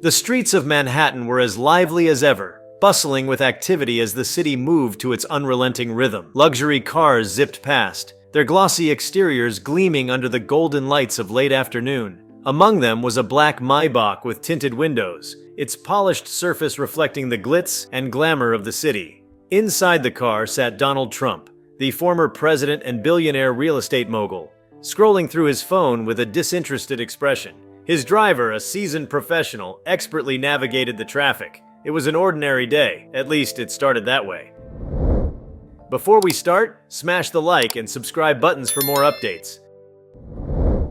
The streets of Manhattan were as lively as ever, bustling with activity as the city moved to its unrelenting rhythm. Luxury cars zipped past, their glossy exteriors gleaming under the golden lights of late afternoon. Among them was a black Maybach with tinted windows, its polished surface reflecting the glitz and glamour of the city. Inside the car sat Donald Trump, the former president and billionaire real estate mogul, scrolling through his phone with a disinterested expression. His driver, a seasoned professional, expertly navigated the traffic. It was an ordinary day, at least it started that way. Before we start, smash the like and subscribe buttons for more updates.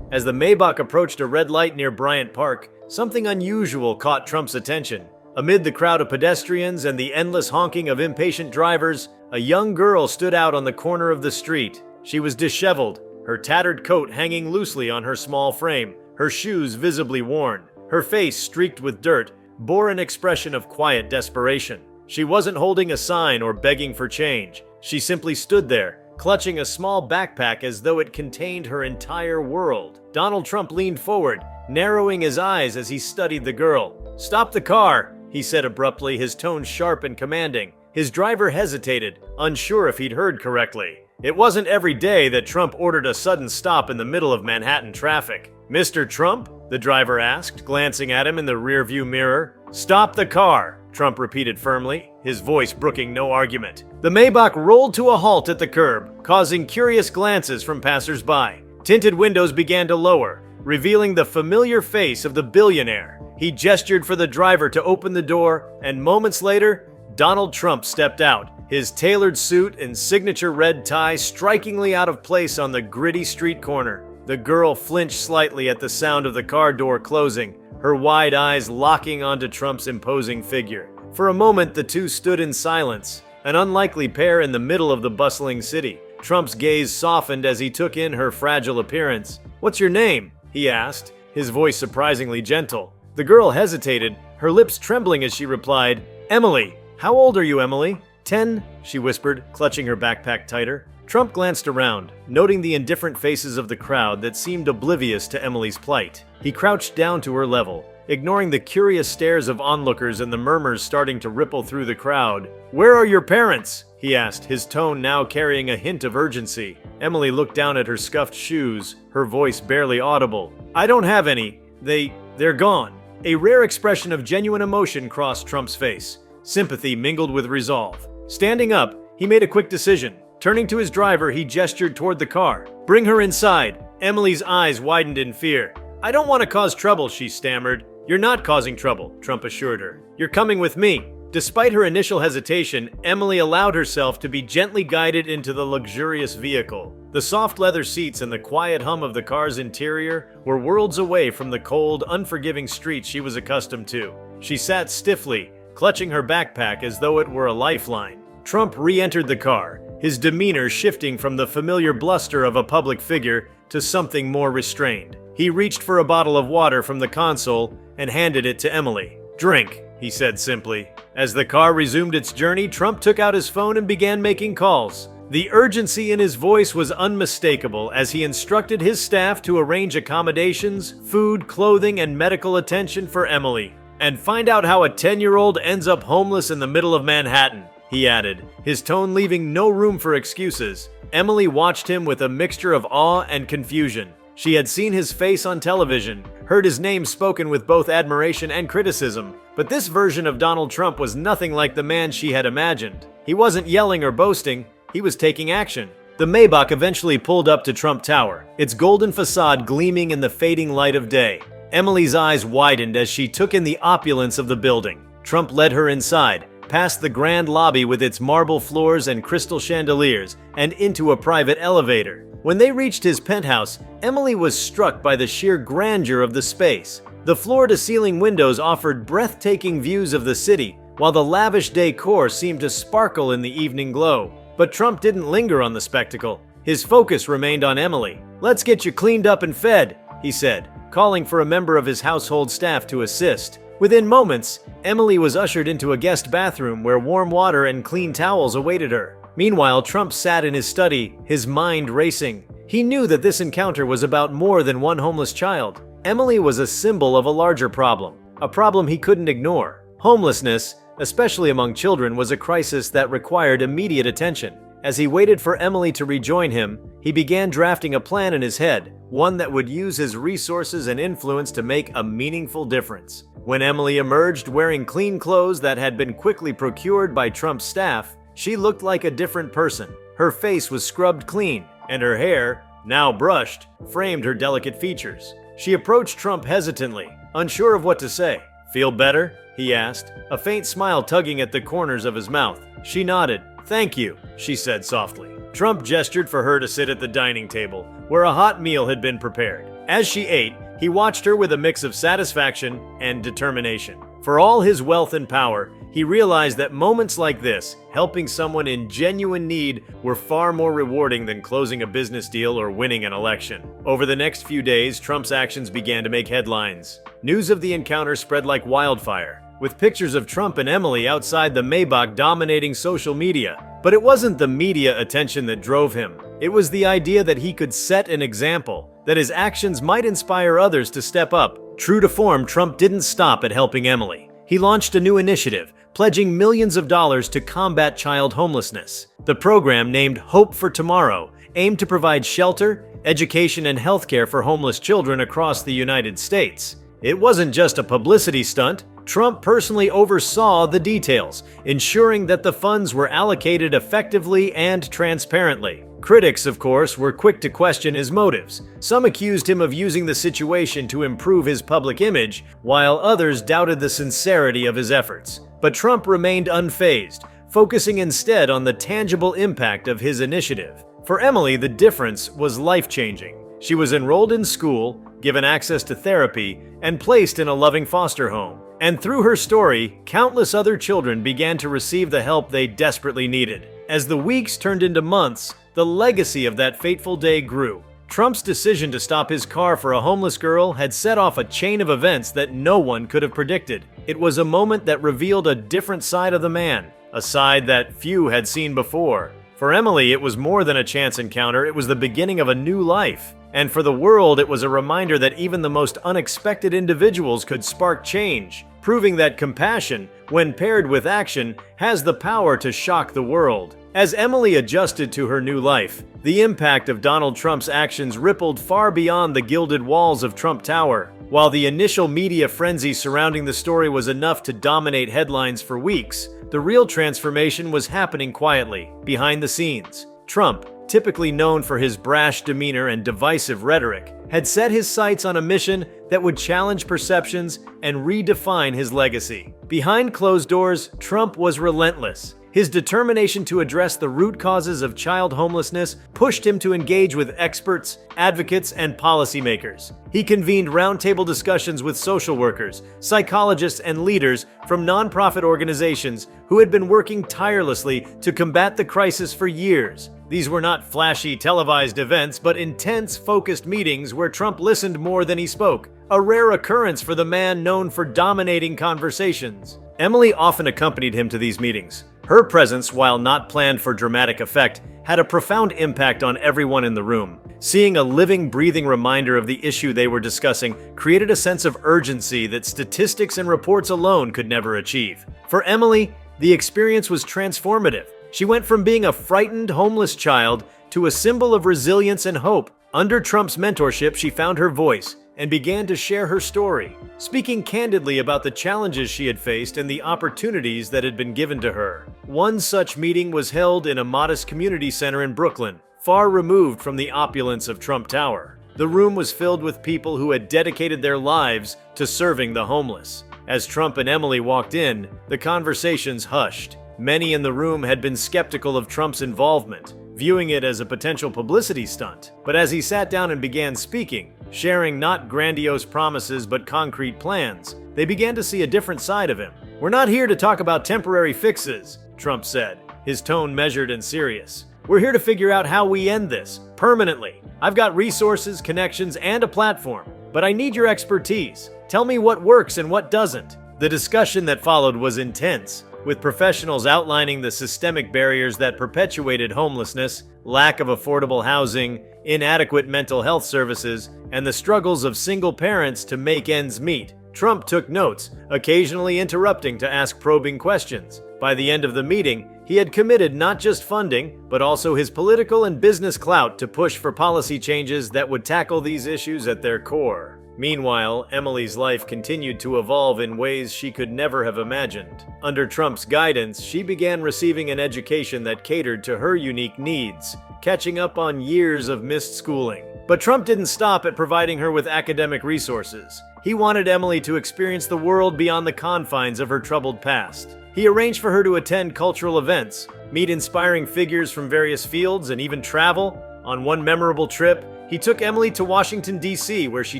As the Maybach approached a red light near Bryant Park, something unusual caught Trump's attention. Amid the crowd of pedestrians and the endless honking of impatient drivers, a young girl stood out on the corner of the street. She was disheveled, her tattered coat hanging loosely on her small frame, her shoes visibly worn. Her face, streaked with dirt, bore an expression of quiet desperation. She wasn't holding a sign or begging for change. She simply stood there, clutching a small backpack as though it contained her entire world. Donald Trump leaned forward, narrowing his eyes as he studied the girl. "Stop the car," he said abruptly, his tone sharp and commanding. His driver hesitated, unsure if he'd heard correctly. It wasn't every day that Trump ordered a sudden stop in the middle of Manhattan traffic. "Mr. Trump?" the driver asked, glancing at him in the rearview mirror. "Stop the car," Trump repeated firmly, his voice brooking no argument. The Maybach rolled to a halt at the curb, causing curious glances from passers-by. Tinted windows began to lower, revealing the familiar face of the billionaire. He gestured for the driver to open the door, and moments later, Donald Trump stepped out, his tailored suit and signature red tie strikingly out of place on the gritty street corner. The girl flinched slightly at the sound of the car door closing, her wide eyes locking onto Trump's imposing figure. For a moment, the two stood in silence, an unlikely pair in the middle of the bustling city. Trump's gaze softened as he took in her fragile appearance. "What's your name?" he asked, his voice surprisingly gentle. The girl hesitated, her lips trembling as she replied, "Emily. How old are you, Emily?" 10, she whispered, clutching her backpack tighter. Trump glanced around, noting the indifferent faces of the crowd that seemed oblivious to Emily's plight. He crouched down to her level, ignoring the curious stares of onlookers and the murmurs starting to ripple through the crowd. "Where are your parents?" he asked, his tone now carrying a hint of urgency. Emily looked down at her scuffed shoes, her voice barely audible. "I don't have any. They're gone." A rare expression of genuine emotion crossed Trump's face. Sympathy mingled with resolve. Standing up, he made a quick decision. Turning to his driver, he gestured toward the car. "Bring her inside." Emily's eyes widened in fear. "I don't want to cause trouble," she stammered. "You're not causing trouble," Trump assured her. "You're coming with me." Despite her initial hesitation, Emily allowed herself to be gently guided into the luxurious vehicle. The soft leather seats and the quiet hum of the car's interior were worlds away from the cold, unforgiving streets she was accustomed to. She sat stiffly, clutching her backpack as though it were a lifeline. Trump re-entered the car, his demeanor shifting from the familiar bluster of a public figure to something more restrained. He reached for a bottle of water from the console and handed it to Emily. "Drink," he said simply. As the car resumed its journey, Trump took out his phone and began making calls. The urgency in his voice was unmistakable as he instructed his staff to arrange accommodations, food, clothing, and medical attention for Emily. "And find out how a 10-year-old ends up homeless in the middle of Manhattan," he added, his tone leaving no room for excuses. Emily watched him with a mixture of awe and confusion. She had seen his face on television, heard his name spoken with both admiration and criticism, but this version of Donald Trump was nothing like the man she had imagined. He wasn't yelling or boasting, he was taking action. The Maybach eventually pulled up to Trump Tower, its golden facade gleaming in the fading light of day. Emily's eyes widened as she took in the opulence of the building. Trump led her inside, past the grand lobby with its marble floors and crystal chandeliers, and into a private elevator. When they reached his penthouse, Emily was struck by the sheer grandeur of the space. The floor-to-ceiling windows offered breathtaking views of the city, while the lavish decor seemed to sparkle in the evening glow. But Trump didn't linger on the spectacle. His focus remained on Emily. "Let's get you cleaned up and fed," he said, calling for a member of his household staff to assist. Within moments, Emily was ushered into a guest bathroom where warm water and clean towels awaited her. Meanwhile, Trump sat in his study, his mind racing. He knew that this encounter was about more than one homeless child. Emily was a symbol of a larger problem. a problem he couldn't ignore. Homelessness, especially among children, was a crisis that required immediate attention. As he waited for Emily to rejoin him, he began drafting a plan in his head, one that would use his resources and influence to make a meaningful difference. When Emily emerged wearing clean clothes that had been quickly procured by Trump's staff, she looked like a different person. Her face was scrubbed clean, and her hair, now brushed, framed her delicate features. She approached Trump hesitantly, unsure of what to say. "Feel better?" he asked, a faint smile tugging at the corners of his mouth. She nodded. "Thank you," she said softly. Trump gestured for her to sit at the dining table, where a hot meal had been prepared. As she ate, he watched her with a mix of satisfaction and determination. For all his wealth and power, he realized that moments like this, helping someone in genuine need, were far more rewarding than closing a business deal or winning an election. Over the next few days, Trump's actions began to make headlines. News of the encounter spread like wildfire, with pictures of Trump and Emily outside the Maybach dominating social media. But it wasn't the media attention that drove him. It was the idea that he could set an example, that his actions might inspire others to step up. True to form, Trump didn't stop at helping Emily. He launched a new initiative, pledging millions of dollars to combat child homelessness. The program, named Hope for Tomorrow, aimed to provide shelter, education, and healthcare for homeless children across the United States. It wasn't just a publicity stunt. Trump personally oversaw the details, ensuring that the funds were allocated effectively and transparently. Critics, of course, were quick to question his motives. Some accused him of using the situation to improve his public image, while others doubted the sincerity of his efforts. But Trump remained unfazed, focusing instead on the tangible impact of his initiative. For Emily, the difference was life-changing. She was enrolled in school, given access to therapy, and placed in a loving foster home. And through her story, countless other children began to receive the help they desperately needed. As the weeks turned into months, the legacy of that fateful day grew. Trump's decision to stop his car for a homeless girl had set off a chain of events that no one could have predicted. It was a moment that revealed a different side of the man, a side that few had seen before. For Emily, it was more than a chance encounter, it was the beginning of a new life. And for the world, it was a reminder that even the most unexpected individuals could spark change, proving that compassion, when paired with action, has the power to shock the world. As Emily adjusted to her new life, the impact of Donald Trump's actions rippled far beyond the gilded walls of Trump Tower. While the initial media frenzy surrounding the story was enough to dominate headlines for weeks, the real transformation was happening quietly, behind the scenes. Trump, typically known for his brash demeanor and divisive rhetoric, had set his sights on a mission that would challenge perceptions and redefine his legacy. Behind closed doors, Trump was relentless. His determination to address the root causes of child homelessness pushed him to engage with experts, advocates, and policymakers. He convened roundtable discussions with social workers, psychologists, and leaders from nonprofit organizations who had been working tirelessly to combat the crisis for years. These were not flashy televised events, but intense, focused meetings where Trump listened more than he spoke, a rare occurrence for the man known for dominating conversations. Emily often accompanied him to these meetings. Her presence, while not planned for dramatic effect, had a profound impact on everyone in the room. Seeing a living, breathing reminder of the issue they were discussing created a sense of urgency that statistics and reports alone could never achieve. For Emily, the experience was transformative. She went from being a frightened, homeless child to a symbol of resilience and hope. Under Trump's mentorship, she found her voice and began to share her story, speaking candidly about the challenges she had faced and the opportunities that had been given to her. One such meeting was held in a modest community center in Brooklyn, far removed from the opulence of Trump Tower. The room was filled with people who had dedicated their lives to serving the homeless. As Trump and Emily walked in, the conversations hushed. Many in the room had been skeptical of Trump's involvement, viewing it as a potential publicity stunt. But as he sat down and began speaking, sharing not grandiose promises but concrete plans, they began to see a different side of him. "We're not here to talk about temporary fixes," Trump said, his tone measured and serious. "We're here to figure out how we end this, permanently. I've got resources, connections, and a platform, but I need your expertise. Tell me what works and what doesn't." The discussion that followed was intense, with professionals outlining the systemic barriers that perpetuated homelessness, lack of affordable housing, inadequate mental health services, and the struggles of single parents to make ends meet. Trump took notes, occasionally interrupting to ask probing questions. By the end of the meeting, he had committed not just funding, but also his political and business clout to push for policy changes that would tackle these issues at their core. Meanwhile, Emily's life continued to evolve in ways she could never have imagined. Under Trump's guidance, she began receiving an education that catered to her unique needs, catching up on years of missed schooling. But Trump didn't stop at providing her with academic resources. He wanted Emily to experience the world beyond the confines of her troubled past. He arranged for her to attend cultural events, meet inspiring figures from various fields, and even travel. On one memorable trip, he took Emily to Washington, D.C., where she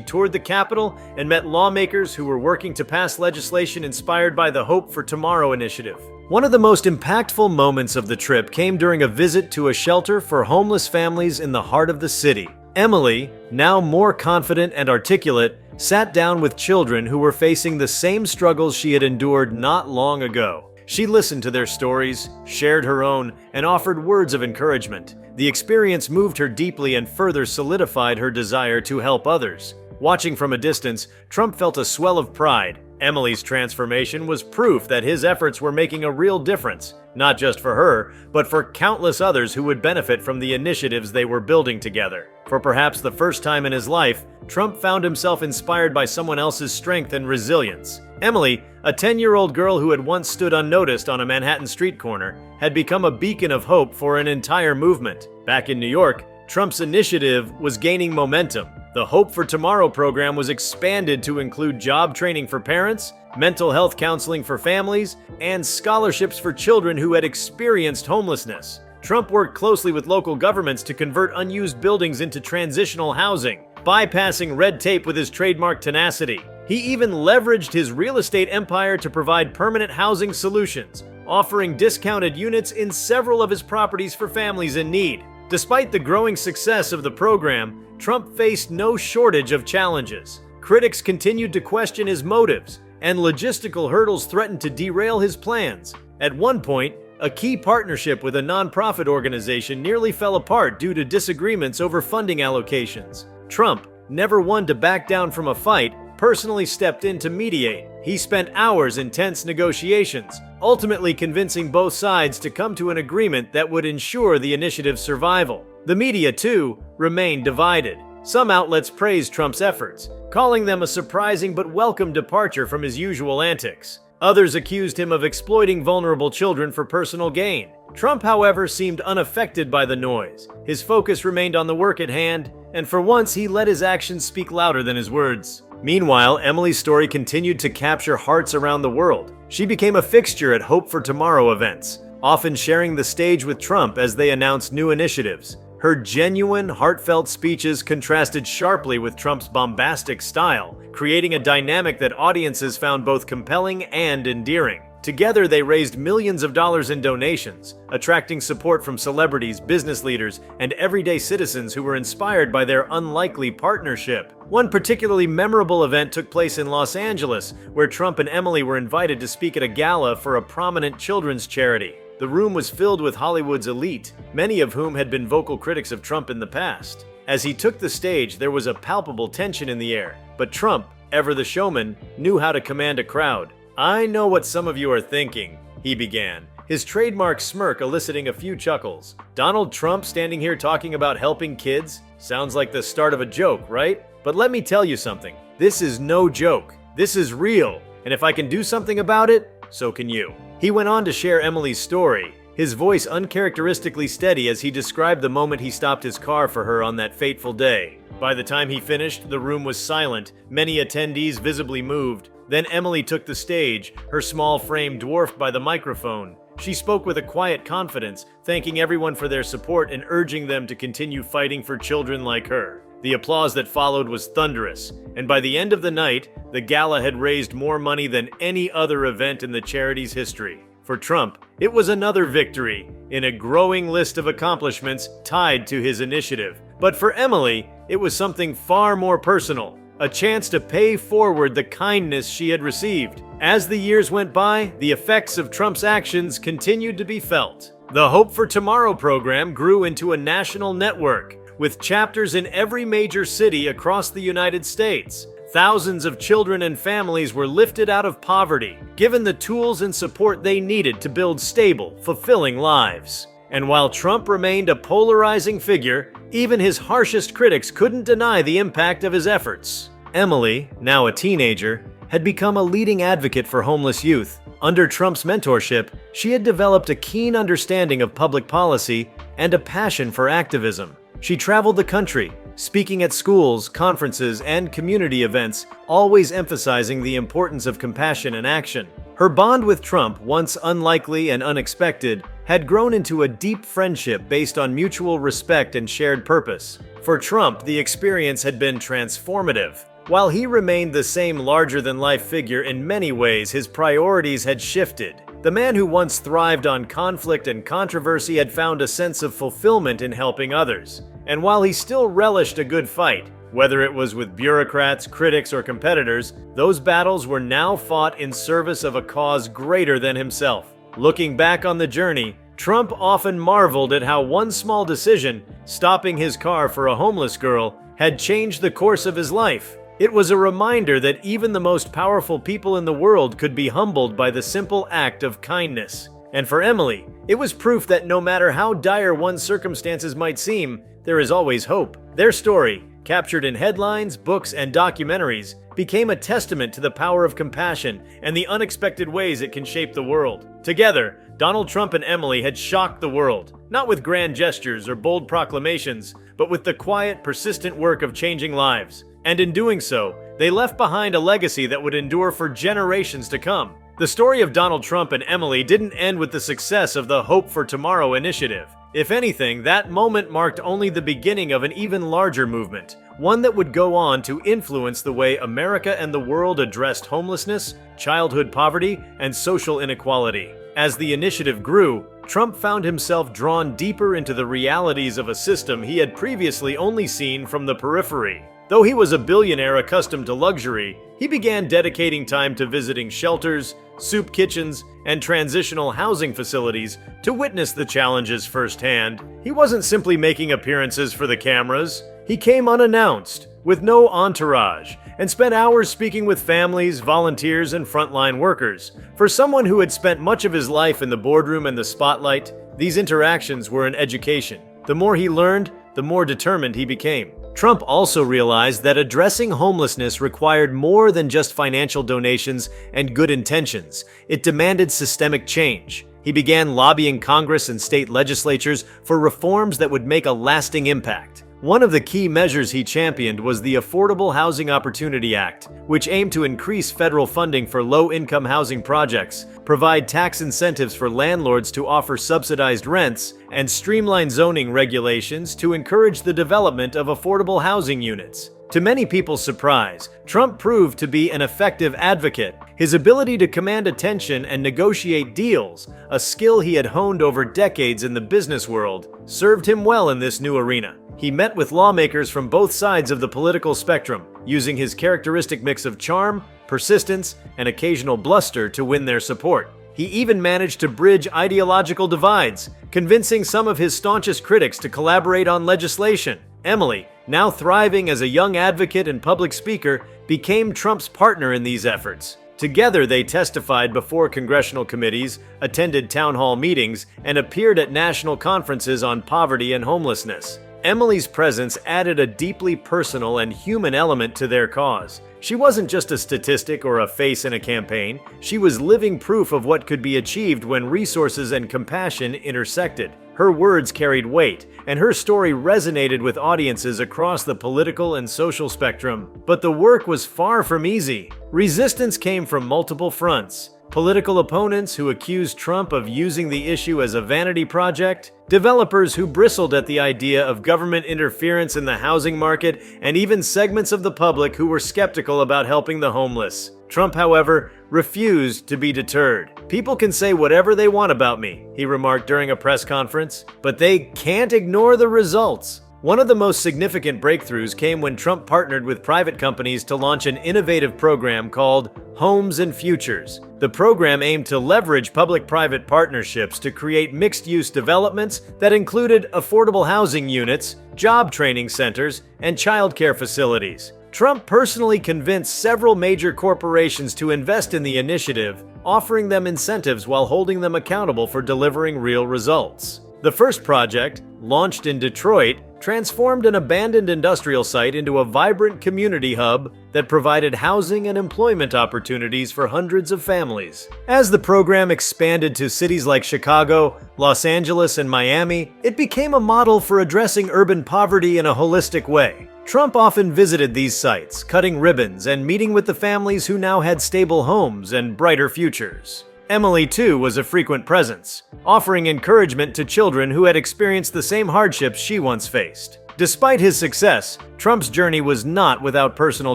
toured the Capitol and met lawmakers who were working to pass legislation inspired by the Hope for Tomorrow initiative. One of the most impactful moments of the trip came during a visit to a shelter for homeless families in the heart of the city. Emily, now more confident and articulate, sat down with children who were facing the same struggles she had endured not long ago. She listened to their stories, shared her own, and offered words of encouragement. The experience moved her deeply and further solidified her desire to help others. Watching from a distance, Trump felt a swell of pride. Emily's transformation was proof that his efforts were making a real difference, not just for her, but for countless others who would benefit from the initiatives they were building together. For perhaps the first time in his life, Trump found himself inspired by someone else's strength and resilience. Emily, a 10-year-old girl who had once stood unnoticed on a Manhattan street corner, had become a beacon of hope for an entire movement. Back in New York, Trump's initiative was gaining momentum. The Hope for Tomorrow program was expanded to include job training for parents, mental health counseling for families, and scholarships for children who had experienced homelessness. Trump worked closely with local governments to convert unused buildings into transitional housing, bypassing red tape with his trademark tenacity. He even leveraged his real estate empire to provide permanent housing solutions, offering discounted units in several of his properties for families in need. Despite the growing success of the program, Trump faced no shortage of challenges. Critics continued to question his motives, and logistical hurdles threatened to derail his plans. At one point, a key partnership with a nonprofit organization nearly fell apart due to disagreements over funding allocations. Trump, never one to back down from a fight, personally stepped in to mediate. He spent hours in tense negotiations, ultimately convincing both sides to come to an agreement that would ensure the initiative's survival. The media, too, remained divided. Some outlets praised Trump's efforts, calling them a surprising but welcome departure from his usual antics. Others accused him of exploiting vulnerable children for personal gain. Trump, however, seemed unaffected by the noise. His focus remained on the work at hand, and for once he let his actions speak louder than his words. Meanwhile, Emily's story continued to capture hearts around the world. She became a fixture at Hope for Tomorrow events, often sharing the stage with Trump as they announced new initiatives. Her genuine, heartfelt speeches contrasted sharply with Trump's bombastic style, creating a dynamic that audiences found both compelling and endearing. Together, they raised millions of dollars in donations, attracting support from celebrities, business leaders, and everyday citizens who were inspired by their unlikely partnership. One particularly memorable event took place in Los Angeles, where Trump and Emily were invited to speak at a gala for a prominent children's charity. The room was filled with Hollywood's elite, many of whom had been vocal critics of Trump in the past. As he took the stage, there was a palpable tension in the air, but Trump, ever the showman, knew how to command a crowd. "I know what some of you are thinking," he began, his trademark smirk eliciting a few chuckles. "Donald Trump standing here talking about helping kids? Sounds like the start of a joke, right? But let me tell you something. This is no joke. This is real. And if I can do something about it, so can you." He went on to share Emily's story, his voice uncharacteristically steady as he described the moment he stopped his car for her on that fateful day. By the time he finished, the room was silent, many attendees visibly moved. Then Emily took the stage, her small frame dwarfed by the microphone. She spoke with a quiet confidence, thanking everyone for their support and urging them to continue fighting for children like her. The applause that followed was thunderous, and by the end of the night, the gala had raised more money than any other event in the charity's history. For Trump, it was another victory in a growing list of accomplishments tied to his initiative. But for Emily, it was something far more personal, a chance to pay forward the kindness she had received. As the years went by, the effects of Trump's actions continued to be felt. The Hope for Tomorrow program grew into a national network, with chapters in every major city across the United States. thousands of children and families were lifted out of poverty, given the tools and support they needed to build stable, fulfilling lives. And while Trump remained a polarizing figure, even his harshest critics couldn't deny the impact of his efforts. Emily, now a teenager, had become a leading advocate for homeless youth. Under Trump's mentorship, she had developed a keen understanding of public policy and a passion for activism. She traveled the country, speaking at schools, conferences, and community events, always emphasizing the importance of compassion and action. Her bond with Trump, once unlikely and unexpected, had grown into a deep friendship based on mutual respect and shared purpose. For Trump, the experience had been transformative. While he remained the same larger-than-life figure in many ways, his priorities had shifted. The man who once thrived on conflict and controversy had found a sense of fulfillment in helping others. And while he still relished a good fight, whether it was with bureaucrats, critics, or competitors, those battles were now fought in service of a cause greater than himself. Looking back on the journey, Trump often marveled at how one small decision, stopping his car for a homeless girl, had changed the course of his life. It was a reminder that even the most powerful people in the world could be humbled by the simple act of kindness. And for Emily, it was proof that no matter how dire one's circumstances might seem, there is always hope. Their story, captured in headlines, books, and documentaries, became a testament to the power of compassion and the unexpected ways it can shape the world. Together, Donald Trump and Emily had shocked the world, not with grand gestures or bold proclamations, but with the quiet, persistent work of changing lives. And in doing so, they left behind a legacy that would endure for generations to come. The story of Donald Trump and Emily didn't end with the success of the Hope for Tomorrow initiative. If anything, that moment marked only the beginning of an even larger movement, one that would go on to influence the way America and the world addressed homelessness, childhood poverty, and social inequality. As the initiative grew, Trump found himself drawn deeper into the realities of a system he had previously only seen from the periphery. Though he was a billionaire accustomed to luxury, he began dedicating time to visiting shelters, soup kitchens, and transitional housing facilities to witness the challenges firsthand. He wasn't simply making appearances for the cameras. He came unannounced, with no entourage, and spent hours speaking with families, volunteers, and frontline workers. For someone who had spent much of his life in the boardroom and the spotlight, these interactions were an education. The more he learned, the more determined he became. Trump also realized that addressing homelessness required more than just financial donations and good intentions. It demanded systemic change. He began lobbying Congress and state legislatures for reforms that would make a lasting impact. One of the key measures he championed was the Affordable Housing Opportunity Act, which aimed to increase federal funding for low-income housing projects, provide tax incentives for landlords to offer subsidized rents, and streamline zoning regulations to encourage the development of affordable housing units. To many people's surprise, Trump proved to be an effective advocate. His ability to command attention and negotiate deals, a skill he had honed over decades in the business world, served him well in this new arena. He met with lawmakers from both sides of the political spectrum, using his characteristic mix of charm, persistence, and occasional bluster to win their support. He even managed to bridge ideological divides, convincing some of his staunchest critics to collaborate on legislation. Emily, now thriving as a young advocate and public speaker, became Trump's partner in these efforts. Together, they testified before congressional committees, attended town hall meetings, and appeared at national conferences on poverty and homelessness. Emily's presence added a deeply personal and human element to their cause. She wasn't just a statistic or a face in a campaign. She was living proof of what could be achieved when resources and compassion intersected. Her words carried weight, and her story resonated with audiences across the political and social spectrum. But the work was far from easy. Resistance came from multiple fronts. Political opponents who accused Trump of using the issue as a vanity project, developers who bristled at the idea of government interference in the housing market, and even segments of the public who were skeptical about helping the homeless. Trump, however, refused to be deterred. "People can say whatever they want about me," he remarked during a press conference, "but they can't ignore the results." One of the most significant breakthroughs came when Trump partnered with private companies to launch an innovative program called Homes and Futures. The program aimed to leverage public-private partnerships to create mixed-use developments that included affordable housing units, job training centers, and childcare facilities. Trump personally convinced several major corporations to invest in the initiative, offering them incentives while holding them accountable for delivering real results. The first project, launched in Detroit, transformed an abandoned industrial site into a vibrant community hub that provided housing and employment opportunities for hundreds of families. As the program expanded to cities like Chicago, Los Angeles, and Miami, it became a model for addressing urban poverty in a holistic way. Trump often visited these sites, cutting ribbons and meeting with the families who now had stable homes and brighter futures. Emily, too, was a frequent presence, offering encouragement to children who had experienced the same hardships she once faced. Despite his success, Trump's journey was not without personal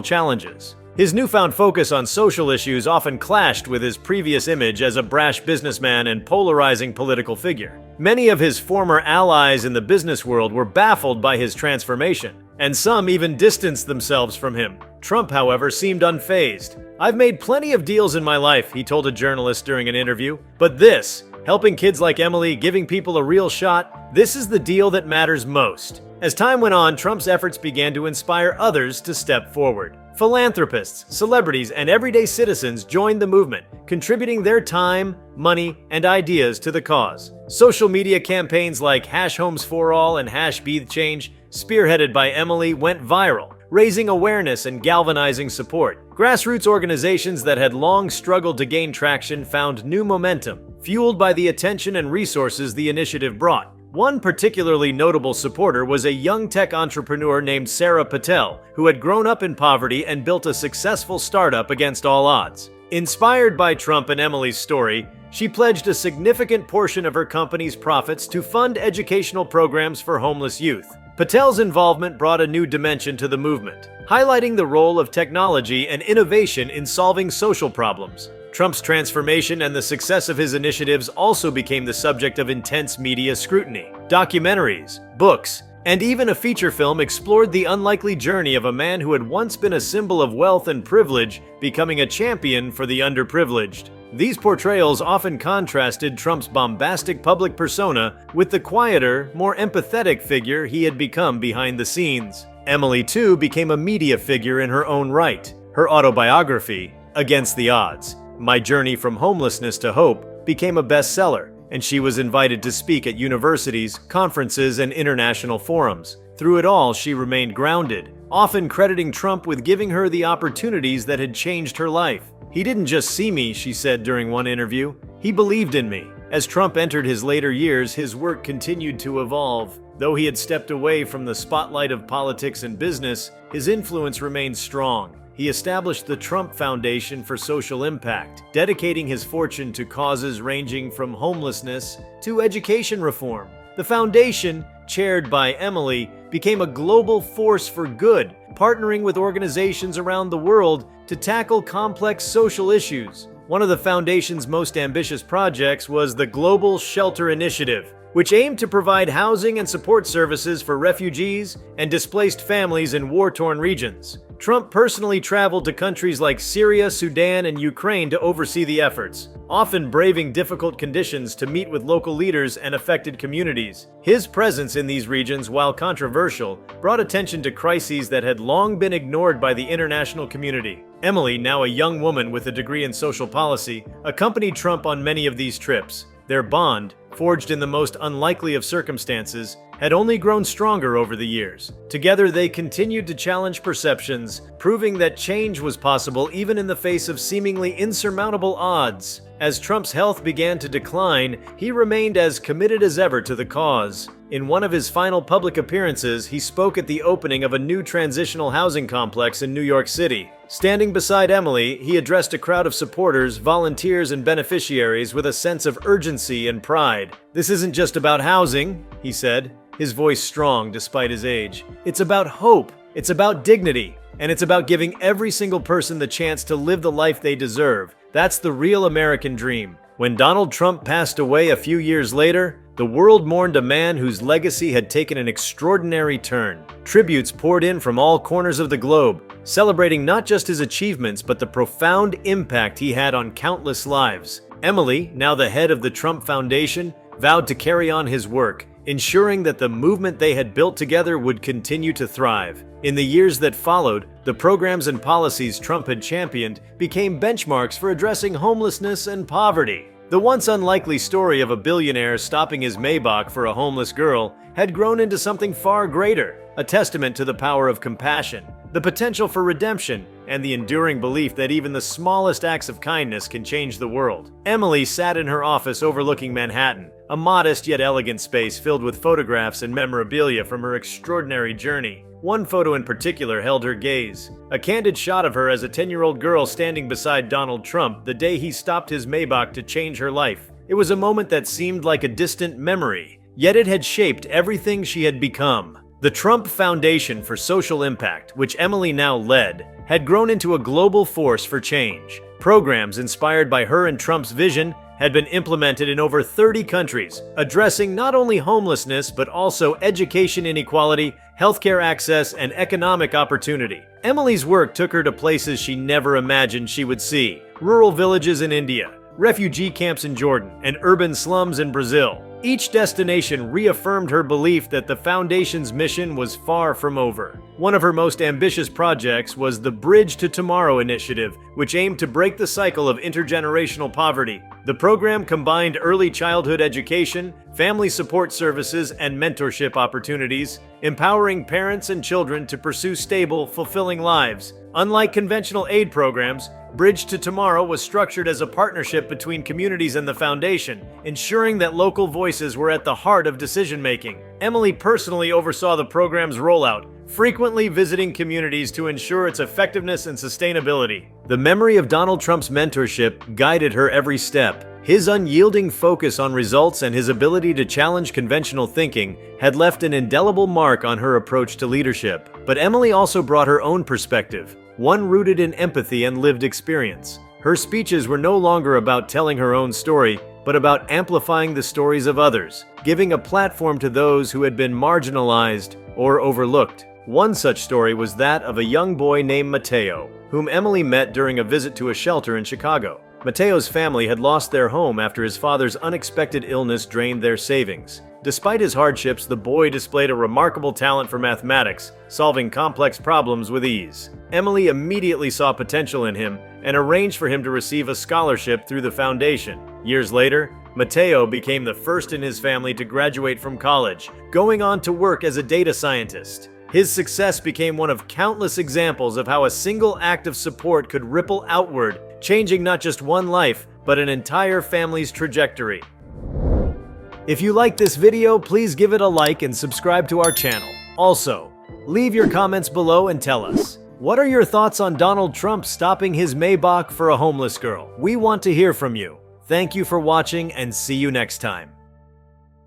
challenges. His newfound focus on social issues often clashed with his previous image as a brash businessman and polarizing political figure. Many of his former allies in the business world were baffled by his transformation, and some even distanced themselves from him. Trump, however, seemed unfazed. "I've made plenty of deals in my life," he told a journalist during an interview, "but this, helping kids like Emily, giving people a real shot, this is the deal that matters most." As time went on, Trump's efforts began to inspire others to step forward. Philanthropists, celebrities, and everyday citizens joined the movement, contributing their time, money, and ideas to the cause. Social media campaigns like #HomesForAll and #BeTheChange, spearheaded by Emily, went viral, raising awareness and galvanizing support. Grassroots organizations that had long struggled to gain traction found new momentum, fueled by the attention and resources the initiative brought. One particularly notable supporter was a young tech entrepreneur named Sarah Patel, who had grown up in poverty and built a successful startup against all odds. Inspired by Trump and Emily's story, she pledged a significant portion of her company's profits to fund educational programs for homeless youth. Patel's involvement brought a new dimension to the movement, highlighting the role of technology and innovation in solving social problems. Trump's transformation and the success of his initiatives also became the subject of intense media scrutiny. Documentaries, books, and even a feature film explored the unlikely journey of a man who had once been a symbol of wealth and privilege, becoming a champion for the underprivileged. These portrayals often contrasted Trump's bombastic public persona with the quieter, more empathetic figure he had become behind the scenes. Emily, too, became a media figure in her own right. Her autobiography, Against the Odds, My Journey from Homelessness to Hope, became a bestseller, and she was invited to speak at universities, conferences, and international forums. Through it all, she remained grounded, often crediting Trump with giving her the opportunities that had changed her life. "He didn't just see me," she said during one interview. "He believed in me." As Trump entered his later years, his work continued to evolve. Though he had stepped away from the spotlight of politics and business, his influence remained strong. He established the Trump Foundation for Social Impact, dedicating his fortune to causes ranging from homelessness to education reform. The foundation, chaired by Emily, became a global force for good, partnering with organizations around the world to tackle complex social issues. One of the foundation's most ambitious projects was the Global Shelter Initiative, which aimed to provide housing and support services for refugees and displaced families in war-torn regions. Trump personally traveled to countries like Syria, Sudan, and Ukraine to oversee the efforts, often braving difficult conditions to meet with local leaders and affected communities. His presence in these regions, while controversial, brought attention to crises that had long been ignored by the international community. Emily, now a young woman with a degree in social policy, accompanied Trump on many of these trips. Their bond, forged in the most unlikely of circumstances, had only grown stronger over the years. Together, they continued to challenge perceptions, proving that change was possible even in the face of seemingly insurmountable odds. As Trump's health began to decline, he remained as committed as ever to the cause. In one of his final public appearances, he spoke at the opening of a new transitional housing complex in New York City. Standing beside Emily, he addressed a crowd of supporters, volunteers, and beneficiaries with a sense of urgency and pride. "This isn't just about housing," he said, his voice strong despite his age. "It's about hope, it's about dignity, and it's about giving every single person the chance to live the life they deserve. That's the real American dream." When Donald Trump passed away a few years later, the world mourned a man whose legacy had taken an extraordinary turn. Tributes poured in from all corners of the globe, celebrating not just his achievements but the profound impact he had on countless lives. Emily, now the head of the Trump Foundation, vowed to carry on his work, ensuring that the movement they had built together would continue to thrive. In the years that followed, the programs and policies Trump had championed became benchmarks for addressing homelessness and poverty. The once unlikely story of a billionaire stopping his Maybach for a homeless girl had grown into something far greater, a testament to the power of compassion, the potential for redemption, and the enduring belief that even the smallest acts of kindness can change the world. Emily sat in her office overlooking Manhattan, a modest yet elegant space filled with photographs and memorabilia from her extraordinary journey. One photo in particular held her gaze, a candid shot of her as a 10-year-old girl standing beside Donald Trump the day he stopped his Maybach to change her life. It was a moment that seemed like a distant memory, yet it had shaped everything she had become. The Trump Foundation for Social Impact, which Emily now led, had grown into a global force for change. Programs inspired by her and Trump's vision had been implemented in over 30 countries, addressing not only homelessness but also education inequality, healthcare access, and economic opportunity. Emily's work took her to places she never imagined she would see: rural villages in India, refugee camps in Jordan, and urban slums in Brazil. Each destination reaffirmed her belief that the Foundation's mission was far from over. One of her most ambitious projects was the Bridge to Tomorrow initiative, which aimed to break the cycle of intergenerational poverty. The program combined early childhood education, family support services, and mentorship opportunities, empowering parents and children to pursue stable, fulfilling lives. Unlike conventional aid programs, Bridge to Tomorrow was structured as a partnership between communities and the Foundation, ensuring that local voices were at the heart of decision-making. Emily personally oversaw the program's rollout, frequently visiting communities to ensure its effectiveness and sustainability. The memory of Donald Trump's mentorship guided her every step. His unyielding focus on results and his ability to challenge conventional thinking had left an indelible mark on her approach to leadership. But Emily also brought her own perspective, one rooted in empathy and lived experience. Her speeches were no longer about telling her own story, but about amplifying the stories of others, giving a platform to those who had been marginalized or overlooked. One such story was that of a young boy named Mateo, whom Emily met during a visit to a shelter in Chicago. Mateo's family had lost their home after his father's unexpected illness drained their savings. Despite his hardships, the boy displayed a remarkable talent for mathematics, solving complex problems with ease. Emily immediately saw potential in him and arranged for him to receive a scholarship through the foundation. Years later, Mateo became the first in his family to graduate from college, going on to work as a data scientist. His success became one of countless examples of how a single act of support could ripple outward, changing not just one life, but an entire family's trajectory. If you liked this video, please give it a like and subscribe to our channel. Also, leave your comments below and tell us, what are your thoughts on Donald Trump stopping his Maybach for a homeless girl? We want to hear from you. Thank you for watching and see you next time.